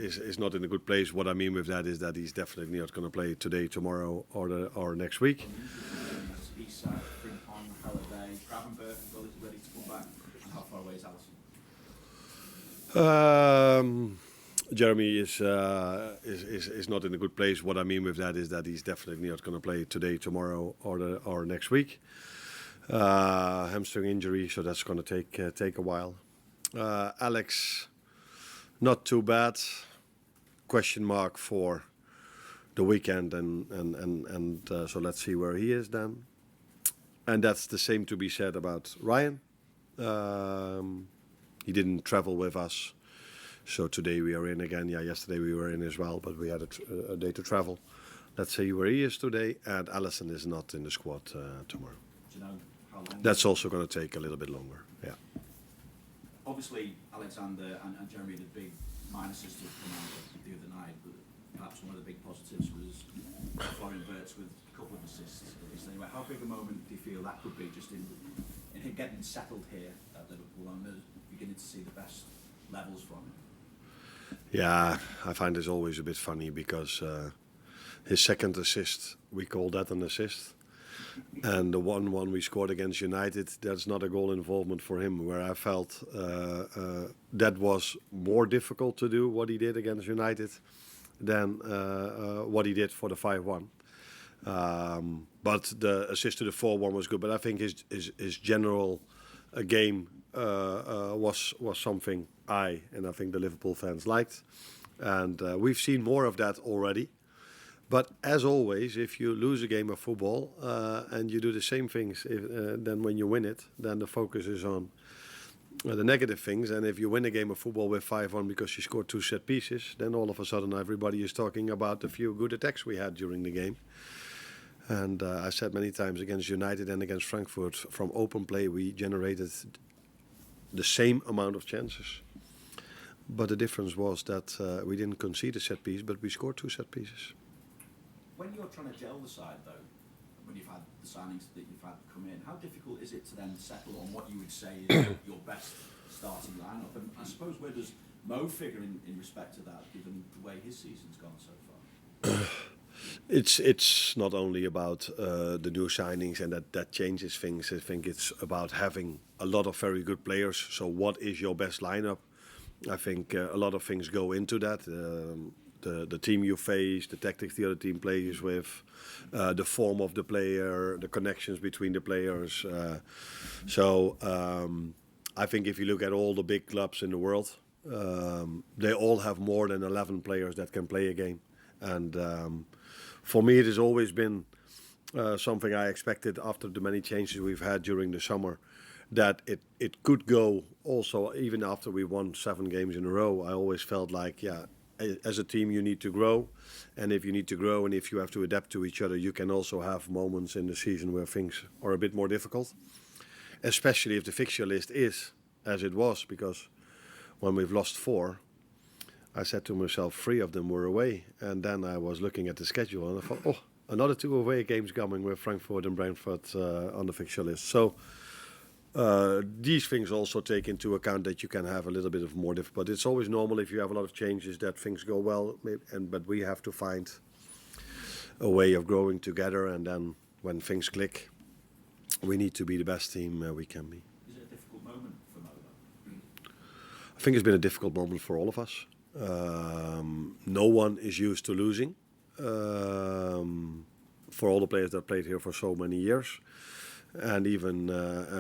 is not in a good place. What I mean with that is that he's definitely not going to play today, tomorrow, or next week. He's on holiday. Gravenberg is ready to come back. And how far away is Alisson? Jeremy is not in a good place. What I mean with that is that he's definitely not going to play today, tomorrow, or next week. Hamstring injury, so that's going to take a while. Alex, not too bad. Question mark for the weekend, and so let's see where he is then. And that's the same to be said about Ryan. He didn't travel with us, so today we are in again. Yeah, yesterday we were in as well, but we had a day to travel. Let's see where he is today. And Alisson is not in the squad tomorrow. Do you know how long? That's also going to take a little bit longer. Yeah. Obviously, Alexander and Jeremy the big minuses to come out the other night, but perhaps one of the big positives was Florian Wirtz with a couple of assists. Anyway, how big a moment do you feel that could be just in getting settled here at Liverpool and beginning to see the best levels from him? Yeah, I find this always a bit funny because his second assist, we call that an assist. And the 1-1 we scored against United, that's not a goal involvement for him, where I felt that was more difficult to do, what he did against United, than what he did for the 5-1. But the assist to the 4-1 was good. But I think his general game was something I think the Liverpool fans liked. And we've seen more of that already. But as always, if you lose a game of football and you do the same things then when you win it, then the focus is on the negative things. And if you win a game of football with 5-1 because you scored 2 set pieces, then all of a sudden everybody is talking about the few good attacks we had during the game. And I said many times against United and against Frankfurt, from open play we generated the same amount of chances. But the difference was that we didn't concede a set piece, but we scored 2 set pieces. When you're trying to gel the side, though, when you've had the signings that you've had come in, how difficult is it to then settle on what you would say is your best starting lineup? And I suppose where does Mo figure in respect to that, given the way his season's gone so far? It's not only about the new signings and that changes things. I think it's about having a lot of very good players. So what is your best lineup? I think a lot of things go into that. The team you face, the tactics the other team plays with, the form of the player, the connections between the players. So I think if you look at all the big clubs in the world, they all have more than 11 players that can play a game. And for me, it has always been something I expected after the many changes we've had during the summer, that it could go also even after we won 7 games in a row. I always felt like, yeah, as a team you need to grow, and if you need to grow and if you have to adapt to each other, you can also have moments in the season where things are a bit more difficult, especially if the fixture list is as it was, because when we've lost 4, I said to myself 3 of them were away, and then I was looking at the schedule and I thought, oh, another 2 away games coming with Frankfurt and Brentford on the fixture list. So these things also take into account that you can have a little bit of more difficult. But it's always normal if you have a lot of changes that things go well, but we have to find a way of growing together, and then when things click, we need to be the best team we can be. Is it a difficult moment for Mo? I think it's been a difficult moment for all of us. No one is used to losing. For all the players that played here for so many years. And even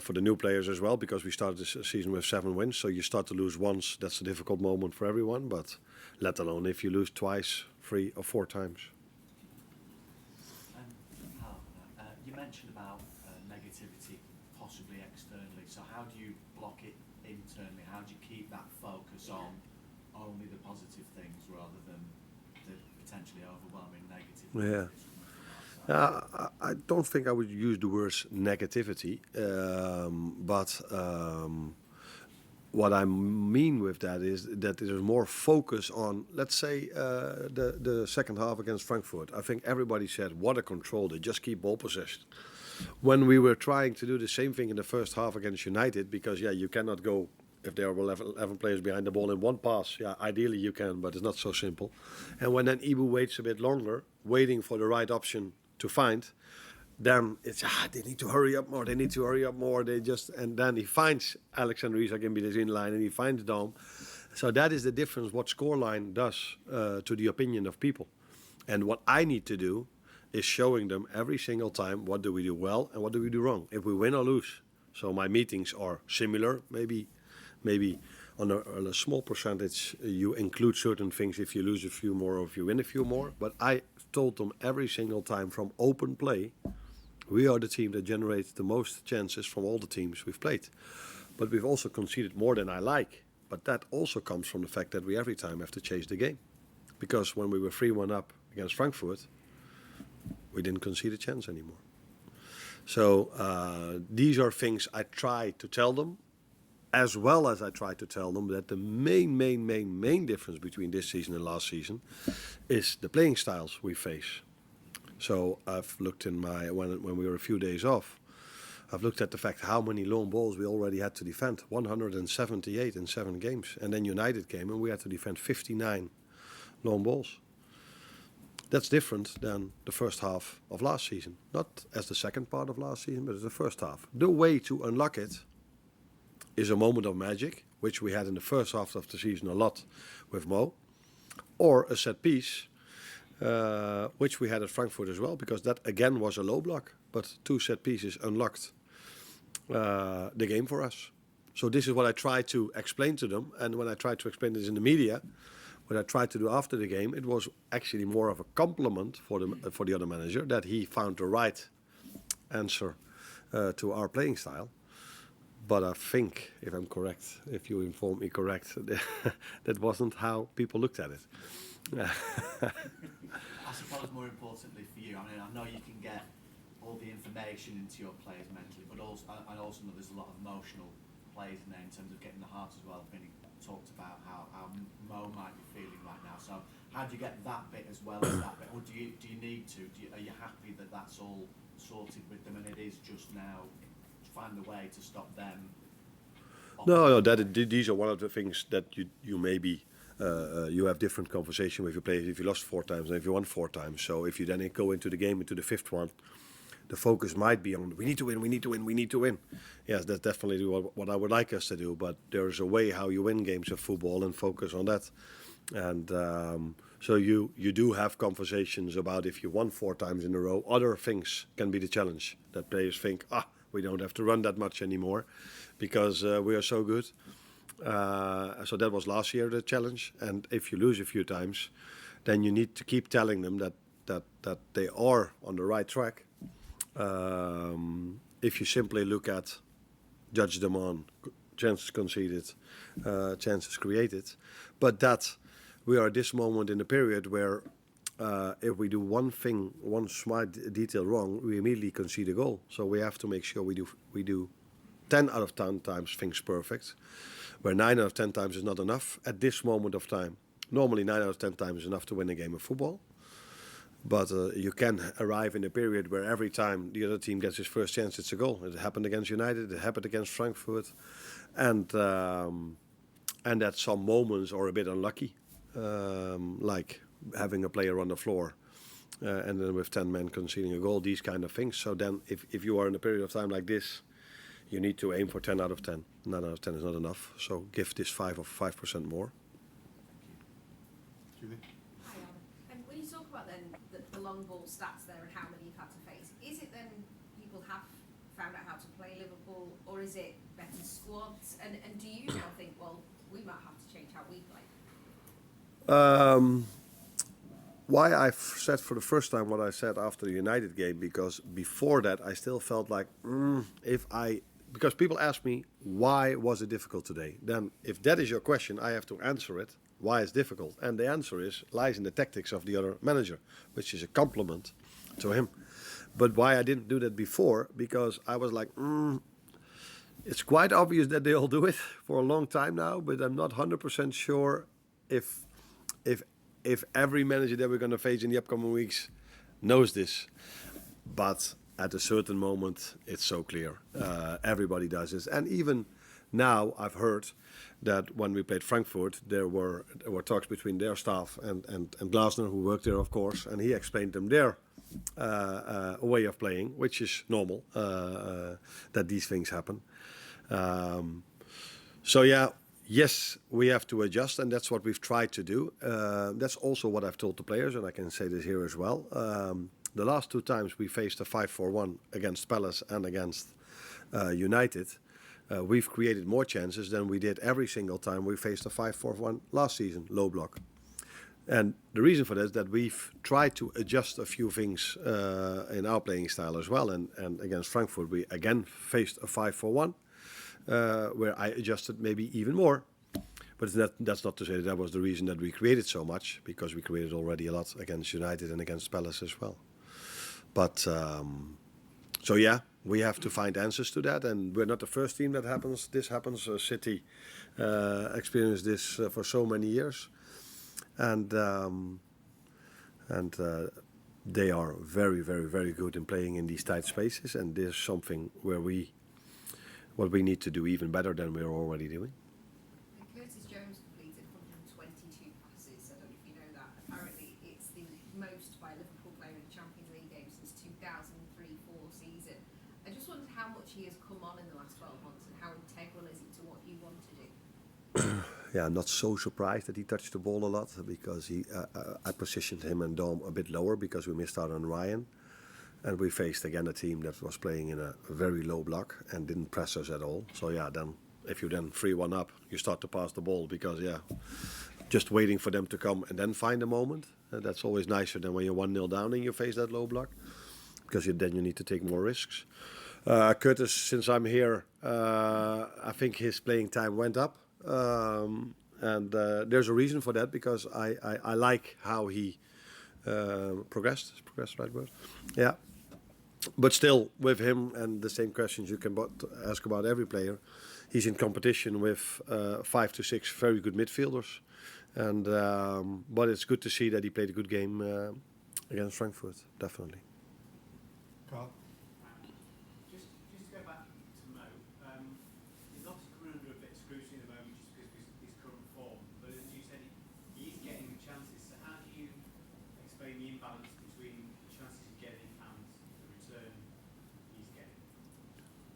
for the new players as well, because we started this season with 7 wins. So you start to lose once, that's a difficult moment for everyone. But let alone if you lose twice, 3 or 4 times. You mentioned about negativity possibly externally. So how do you block it internally? How do you keep that focus on only the positive things rather than the potentially overwhelming negative things? Yeah. I don't think I would use the words negativity, but what I mean with that is that there's more focus on, let's say, the second half against Frankfurt. I think everybody said, what a control, they just keep ball possession. When we were trying to do the same thing in the first half against United, because, yeah, you cannot go if there are 11 players behind the ball in one pass, yeah, ideally you can, but it's not so simple. And when then Ibu waits a bit longer, waiting for the right option to find, then it's they need to hurry up more. They need to hurry up more. And then he finds Alexander Isak in between line, and he finds Dom. So that is the difference. What scoreline does to the opinion of people, and what I need to do is showing them every single time what do we do well and what do we do wrong. If we win or lose. So my meetings are similar. Maybe on a small percentage you include certain things if you lose a few more or if you win a few more. But I told them every single time from open play, we are the team that generates the most chances from all the teams we've played. But we've also conceded more than I like. But that also comes from the fact that we every time have to chase the game. Because when we were 3-1 up against Frankfurt, we didn't concede a chance anymore. So these are things I try to tell them, as well as I try to tell them that the main difference between this season and last season is the playing styles we face. So I've looked in when we were a few days off, I've looked at the fact how many lone balls we already had to defend, 178 in 7 games. And then United came and we had to defend 59 lone balls. That's different than the first half of last season. Not as the second part of last season, but as the first half. The way to unlock it is a moment of magic, which we had in the first half of the season a lot with Mo, or a set piece, which we had at Frankfurt as well, because that again was a low block, but 2 set pieces unlocked the game for us. So this is what I try to explain to them, and when I try to explain this in the media, what I tried to do after the game, it was actually more of a compliment for the other manager that he found the right answer to our playing style. But I think, if I'm correct, if you inform me correct, that wasn't how people looked at it. I suppose more importantly for you, I mean, I know you can get all the information into your players mentally, but also I also know there's a lot of emotional plays in there in terms of getting the heart as well. Vinny talked about how Mo might be feeling right now. So how do you get that bit as well as that bit, or do you need to? Are you happy that that's all sorted with them, and it is just now find a way to stop them? No, these are one of the things that you maybe you have different conversation with your players if you lost 4 times and if you won 4 times. So if you then go into the game into the 5th one, the focus might be on we need to win, we need to win, we need to win. Yes, that's definitely what I would like us to do. But there's a way how you win games of football and focus on that. And so you do have conversations about if you won 4 times in a row, other things can be the challenge. That players think, we don't have to run that much anymore because we are so good. So that was last year the challenge. And if you lose a few times, then you need to keep telling them that they are on the right track. If you simply judge them on chances conceded, chances created, but that we are at this moment in a period where if we do one smart detail wrong, we immediately concede a goal. So we have to make sure we do 10 out of 10 times things perfect, where 9 out of 10 times is not enough at this moment of time. Normally 9 out of 10 times is enough to win a game of football. But you can arrive in a period where every time the other team gets his first chance, it's a goal. It happened against United, it happened against Frankfurt. And that some moments are a bit unlucky, like having a player on the floor and then with 10 men conceding a goal, these kind of things. So then if you are in a period of time like this, you need to aim for 10 out of 10. 9 out of 10 is not enough, so give this 5% more. Julie? Hi, Arne. And when you talk about then the long ball stats there and how many you've had to face, is it then people have found out how to play Liverpool, or is it better squads? And do you now think, well, we might have to change how we play? Why I've said for the first time what I said after the United game, because before that I still felt like because people ask me why was it difficult today, then if that is your question I have to answer it, why it's difficult, and the answer lies in the tactics of the other manager, which is a compliment to him. But why I didn't do that before, because I was like it's quite obvious that they all do it for a long time now, but I'm not 100% sure if every manager that we're going to face in the upcoming weeks knows this. But at a certain moment, it's so clear. Everybody does this. And even Now I've heard that when we played Frankfurt, there were talks between their staff and Glasner, who worked there, of course, and he explained them their way of playing, which is normal, that these things happen. So yeah, yes, we have to adjust, and that's what we've tried to do. That's also what I've told the players, and I can say this here as well. The last 2 times we faced a 5-4-1 against Palace and against United, we've created more chances than we did every single time we faced a 5-4-1 last season, low block. And the reason for that is that we've tried to adjust a few things in our playing style as well. And against Frankfurt, we again faced a 5-4-1, where I adjusted maybe even more. But that's not to say that was the reason that we created so much, because we created already a lot against United and against Palace as well. But so yeah, we have to find answers to that, and we're not the first team that happens. This happens. City experienced this for so many years, and they are very, very, very good in playing in these tight spaces. And there's something where what we need to do even better than we're already doing. Curtis Jones completed 122 passes. I don't know if you know that. Apparently, it's the most by a Liverpool player in a Champions League game since 2003-04 season. I just wondered how much he has come on in the last 12 months and how integral is he to what you want to do? Yeah, I'm not so surprised that he touched the ball a lot, because I positioned him and Dom a bit lower because we missed out on Ryan. And we faced again a team that was playing in a very low block and didn't press us at all. So yeah, then if you then 3-1 up, you start to pass the ball because just waiting for them to come and then find a moment. That's always nicer than when you're 1-0 down and you face that low block, because then you need to take more risks. Curtis, since I'm here, I think his playing time went up. And there's a reason for that, because I like how he progressed. Is progressed the right word? Yeah. But still, with him, and the same questions you can ask about every player, he's in competition with 5 to 6 very good midfielders. And but it's good to see that he played a good game against Frankfurt, definitely. Carl? Just to go back to Mo, he's obviously coming under a bit of scrutiny at the moment just because of his current form. But as you said, he is getting the chances. So how do you explain the imbalance between the chances he's getting and the return he's getting?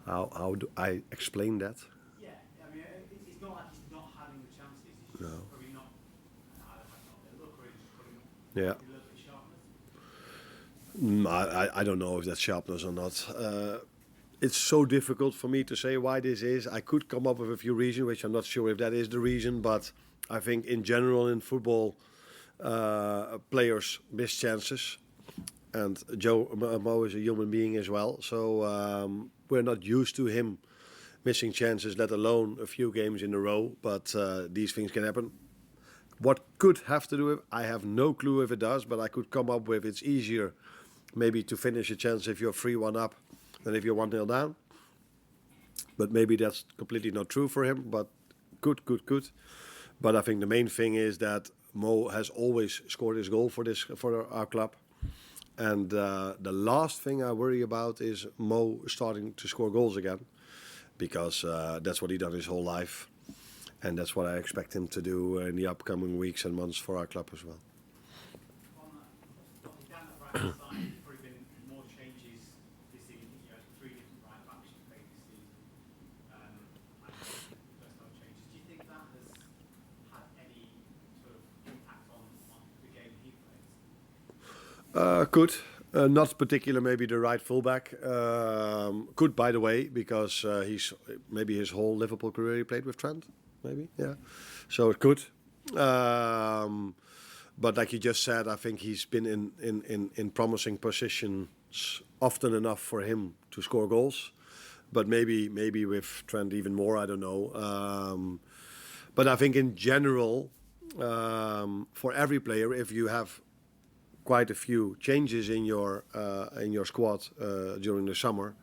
How do I explain that? Yeah, I mean, it's not like he's not having the chances. He's just No. probably not. I don't know, look, or he's just putting Yeah. a little bit of sharpness. I don't know if that's sharpness or not. It's so difficult for me to say why this is. I could come up with a few reasons, which I'm not sure if that is the reason. But I think in general in football, players miss chances. And Mo is a human being as well. So we're not used to him missing chances, let alone a few games in a row. But these things can happen. What could have to do with, I have no clue if it does, but I could come up with it's easier maybe to finish a chance if you're 3-1 up than if you're 1-0 down. But maybe that's completely not true for him, but good. But I think the main thing is that Mo has always scored his goal for our club. And the last thing I worry about is Mo starting to score goals again, because that's what he done his whole life. And that's what I expect him to do in the upcoming weeks and months for our club as well. Down the right hand side, there's probably been more changes this season. You had 3 different right backs you played this season, and personnel changes. Do you think that has had any sort of impact on the game he plays? Could. Not particular, maybe the right fullback. Could, by the way, because he's maybe his whole Liverpool career he played with Trent. Maybe, yeah. So it could. But like you just said, I think he's been in promising positions often enough for him to score goals. But maybe with Trent even more, I don't know. But I think in general, for every player, if you have quite a few changes in your squad during the summer,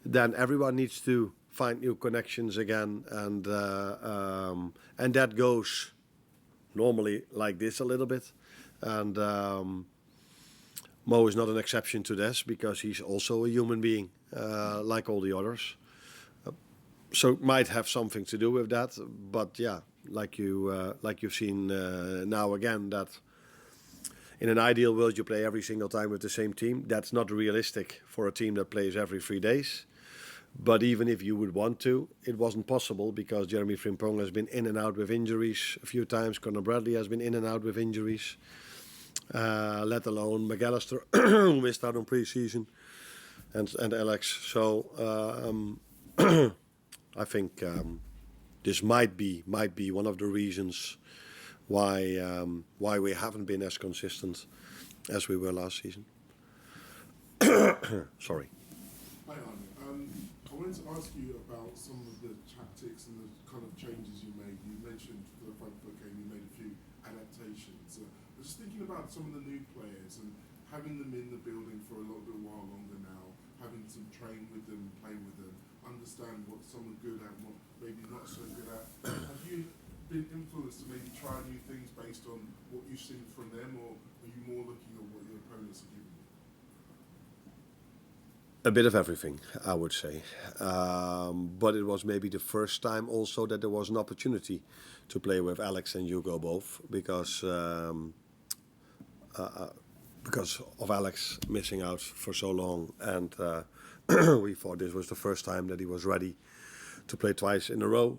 then everyone needs to find new connections again, and that goes normally like this a little bit. And Mo is not an exception to this, because he's also a human being like all the others. So it might have something to do with that, but yeah, like you've seen now again, that in an ideal world you play every single time with the same team. That's not realistic for a team that plays every 3 days. But even if you would want to, it wasn't possible because Jeremy Frimpong has been in and out with injuries a few times. Conor Bradley has been in and out with injuries. Let alone McAllister, who missed out on pre-season, and Alex. So I think this might be one of the reasons why we haven't been as consistent as we were last season. Sorry. Hi, Arne. I wanted to ask you about some of the tactics and the kind of changes you made. You mentioned for the Frankfurt game you made a few adaptations. I was just thinking about some of the new players and having them in the building for a little bit while longer now, having some train with them, play with them, understand what some are good at, what maybe not so good at. Have you been influenced to maybe try new things based on what you've seen from them, or are you more looking at what your opponents are giving you? A bit of everything, I would say. But it was maybe the first time also that there was an opportunity to play with Alex and Hugo both, because of Alex missing out for so long. And we thought this was the first time that he was ready to play twice in a row.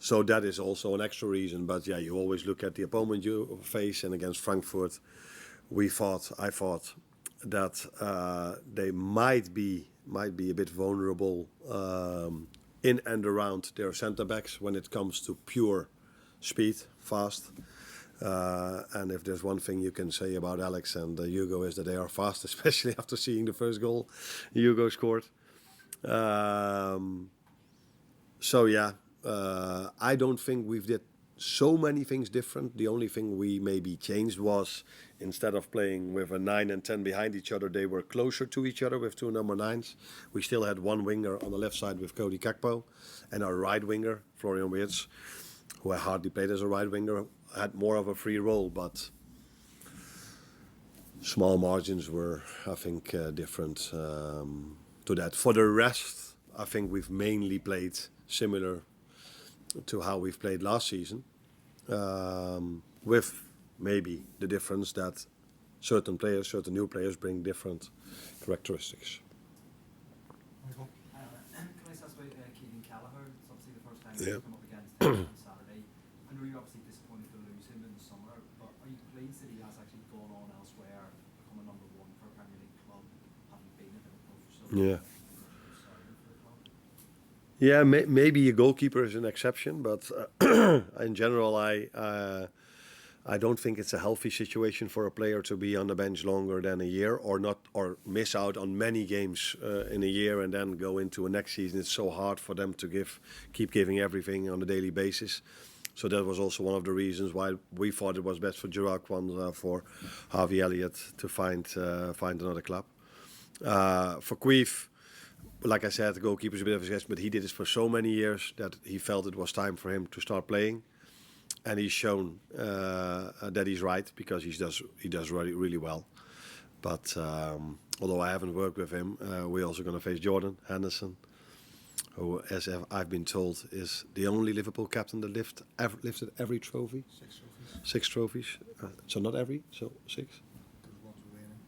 So that is also an extra reason. But yeah, you always look at the opponent you face, and against Frankfurt, I thought that they might be a bit vulnerable in and around their centre backs when it comes to pure speed, fast. And if there's one thing you can say about Alex and Hugo is that they are fast, especially after seeing the first goal Hugo scored. So yeah, I don't think we've did so many things different. The only thing we maybe changed was, instead of playing with a 9 and 10 behind each other, they were closer to each other with 2 number 9s. We still had one winger on the left side with Cody Gakpo, and our right winger, Florian Wirtz, who I hardly played as a right winger, had more of a free role, but small margins were, I think, different to that. For the rest, I think we've mainly played similar to how we've played last season, with maybe the difference that certain new players bring different characteristics. Michael? Can I just ask about Keegan Kelleher? It's obviously the first time Yeah. he's come up against him on Saturday. I know you're obviously disappointed to lose him in the summer, but are you pleased that he has actually gone on elsewhere, become a number 1 for a Premier League club, having been at Liverpool for so long? Yeah. Sorry for the club. Yeah, maybe a goalkeeper is an exception, but in general, I don't think it's a healthy situation for a player to be on the bench longer than a year, or miss out on many games in a year and then go into a next season. It's so hard for them to keep giving everything on a daily basis. So that was also one of the reasons why we thought it was best for Gerard Kwan, for Harvey Elliott to find another club. For Queef, like I said, the goalkeeper's a bit of a guess, but he did this for so many years that he felt it was time for him to start playing. And he's shown that he's right, because he does really, really well. But although I haven't worked with him, we're also going to face Jordan Henderson, who, as I've been told, is the only Liverpool captain that lifted every trophy. 6 trophies. 6 trophies. So not every, so 6. There's ones remaining.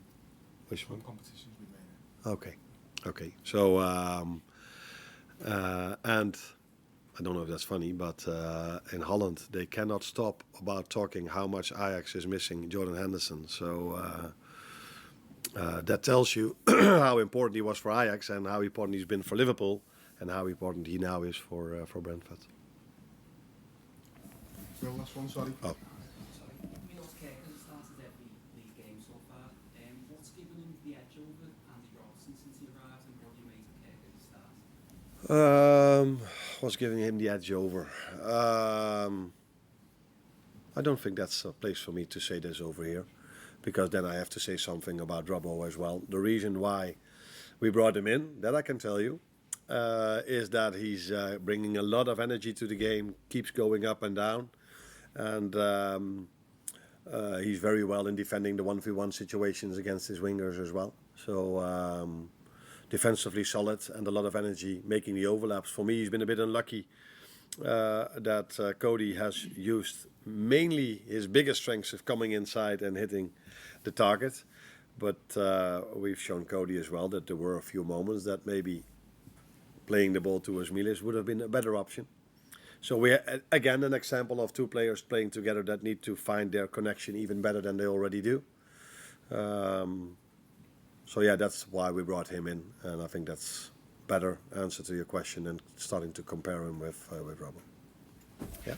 Which one? Some competitions remaining. Okay. So and I don't know if that's funny, but in Holland they cannot stop about talking how much Ajax is missing Jordan Henderson. So that tells you how important he was for Ajax and how important he's been for Liverpool and how important he now is for Brentford. Well, last one, sorry. Oh. Sorry, we lost Kirk at the start of every league game so far. What's given him the edge over Andy Robertson since he arrived, and what do you make of Kirk at the start? What's giving him the edge over? I don't think that's a place for me to say this over here, because then I have to say something about Robbo as well. The reason why we brought him in, that I can tell you, is that he's bringing a lot of energy to the game, keeps going up and down, and he's very well in defending the 1v1 situations against his wingers as well. So defensively solid and a lot of energy making the overlaps. For me, he's been a bit unlucky that Cody has used mainly his biggest strengths of coming inside and hitting the target. But we've shown Cody as well that there were a few moments that maybe playing the ball towards Milis would have been a better option. So we again an example of two players playing together that need to find their connection even better than they already do. So yeah, that's why we brought him in, and I think that's better answer to your question than starting to compare him with Robin. Yeah.